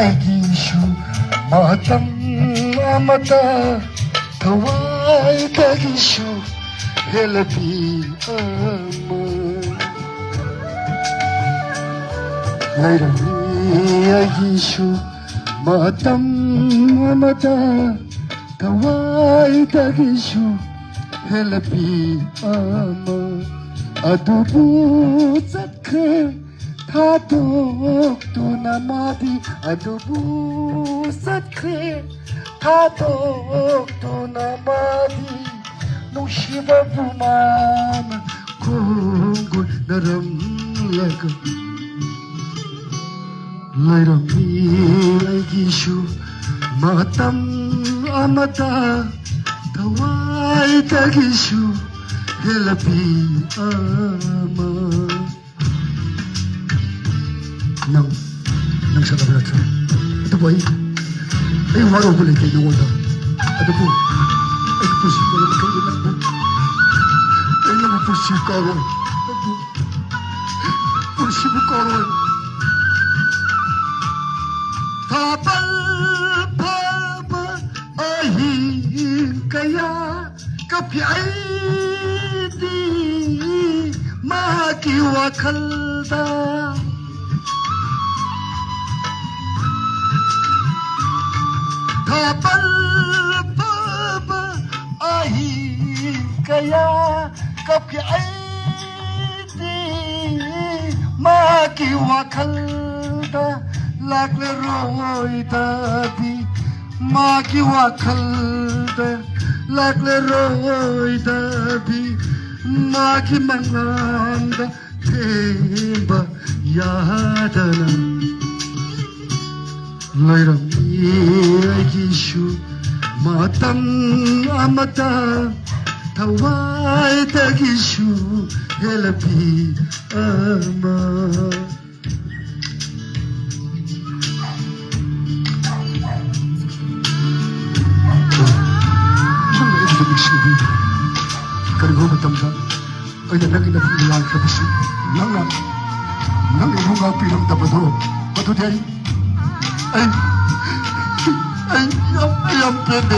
ꯑꯩꯒꯤꯁꯨ ꯃꯇꯝ ꯑꯃꯗ ꯊꯋꯥꯏꯗꯒꯤꯁꯨ ꯍꯦꯜꯂꯕꯤ ꯑꯃ ꯂꯩꯔꯝꯃꯤ ꯑꯩꯒꯤꯁꯨ ꯃꯇꯝ ꯑꯃꯗ ꯊꯋꯥꯏꯗꯒꯤꯁꯨ ꯍꯦꯜꯂꯕꯤ ꯑꯃ ꯑꯗꯨꯕꯨ ꯆꯠꯈ꯭ꯔꯦ ꯊꯥꯗꯣꯛꯇꯨꯅ ꯃꯥꯗꯤ ꯑꯗꯨꯕꯨ ꯆꯠꯈ꯭ꯔꯦ ꯊꯥꯗꯣꯛꯇꯨꯅ ꯃꯥꯗꯤ ꯅꯨꯡꯁꯤꯕꯕꯨ ꯃꯥꯅ ꯈꯣꯡꯒꯨꯜꯅꯔꯝꯂꯒ ꯂꯩꯔꯝꯃꯤ ꯑꯩꯒꯤꯁꯨ ꯃꯇꯝ ꯑꯃꯗ ꯊꯋꯥꯏꯗꯒꯤꯁꯨ ꯍꯦꯜꯂꯕꯤ ꯑꯃ ꯅꯪ ꯁꯥꯟꯅꯕ ꯅꯠꯇ꯭ꯔꯣ ꯑꯗꯨꯕꯨ ꯑꯩ ꯋꯥꯔꯧꯕ ꯂꯩꯇꯦ ꯅꯉꯣꯟꯗ ꯑꯗꯨꯕꯨ ꯑꯩꯒꯤ ꯄꯨꯟꯁꯤ ꯀꯔꯝꯕ ꯅꯪꯕꯨ ꯑꯩ ꯅꯪꯕꯨ ꯄꯨꯟꯁꯤ ꯀꯥꯎꯔꯣꯏ ꯅꯪꯕꯨ ꯄꯨꯟꯁꯤꯕꯨ ꯀꯥꯎꯔꯣꯏ ꯊꯥꯕꯜ ꯐꯥꯕ ꯑꯍꯤꯡ ꯀꯌꯥ ꯀꯞꯄꯤ ꯑꯩꯗꯤ ꯃꯥꯒꯤ ꯋꯥꯈꯜꯗ ꯊꯥꯕꯜ ꯐꯥꯕ ꯑꯍꯤꯡ ꯀꯌꯥ ꯀꯞꯄꯤ ꯑꯩꯗꯤ ꯃꯥꯒꯤ ꯋꯥꯈꯜꯗ ꯂꯥꯛꯂꯔꯣꯏꯗꯕꯤ ꯃꯥꯒꯤ ꯋꯥꯈꯜꯗ ꯂꯥꯛꯂꯔꯣꯏꯗꯕꯤ ꯃꯥꯒꯤ ꯃꯉꯥꯟꯗ ꯊꯦꯡꯕ ꯌꯥꯗꯅ ꯂꯩꯔꯝꯃꯤ ꯑꯩꯒꯤꯁꯨ ꯃꯇꯝ ꯑꯃꯗ ꯊꯋꯥꯏꯗꯒꯤꯁꯨ ꯍꯦꯜꯂꯕꯤ ꯑꯃ 그리고 그때부터 어제 내가 그냥 그것이 너가 뭔가 비롯다봐도 어떻게 아이 앞에네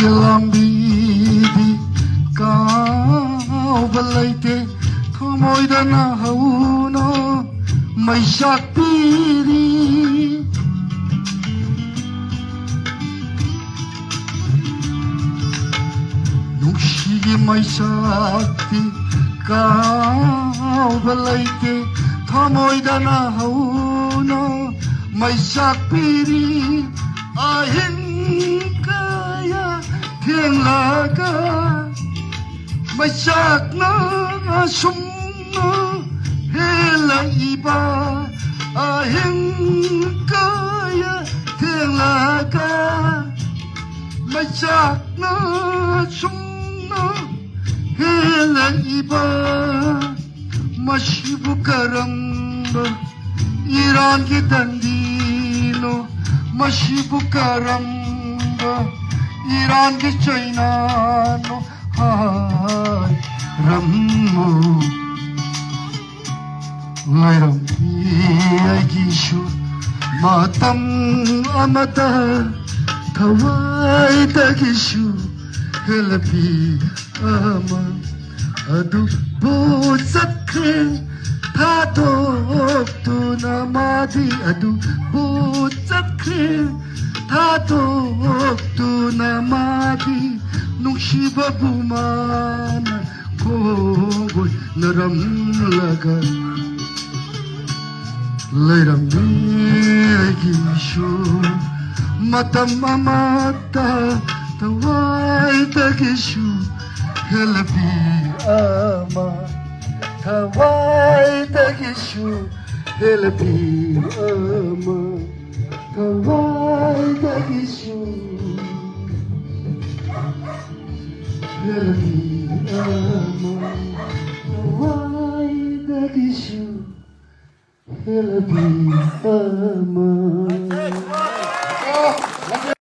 ꯂꯝꯕꯤꯗꯤ ꯀꯥꯎꯕ ꯂꯩꯇꯦ ꯊꯃꯣꯏꯗ ꯅꯍꯧꯅ ꯃꯩꯁꯥꯛ ꯄꯤꯔꯤ ꯅꯨꯡꯁꯤꯒꯤ ꯃꯩꯁꯥꯛꯇꯤ ꯀꯥꯎꯕ ꯂꯩꯇꯦ ꯊꯃꯣꯏꯗ ꯅꯍꯧꯅ ꯃꯩꯁꯥꯛ ꯄꯤꯔꯤ ꯑꯍꯤꯡ ꯊꯦꯡꯂꯒ ꯃꯩꯆꯥꯛꯅ ꯑꯁꯨꯝꯅ ꯍꯦꯜꯂꯛꯏꯕ ꯑꯍꯤꯡ ꯀꯌꯥ ꯊꯦꯡꯂꯒ ꯃꯩꯆꯥꯛꯅ ꯑꯁꯨꯝꯅ ꯍꯦꯜꯂꯛꯏꯕ ꯃꯁꯤꯕꯨ ꯀꯔꯝꯕ ꯏꯔꯥꯟꯒꯤ ꯗꯟꯗꯤꯅꯣ ꯃꯁꯤꯕꯨ ꯀꯔꯝꯕ 이란기 차이나노 하이 람무 라이람 이야기슈 마담 아마다 타와이다기슈 헬라비 아마 아두 보삭해 타독도 나마디 아두 보삭해 타독도 나마디 농시바부 마나 고고 너람라가 레람니기쇼 마타마마타 타와이다기쇼 헬라비 아마 타와이다기쇼 헬라비 아마 타와이다기쇼 헬라비 아마 타와이다기쇼 Mogadishu, Tel Aviv, Amman.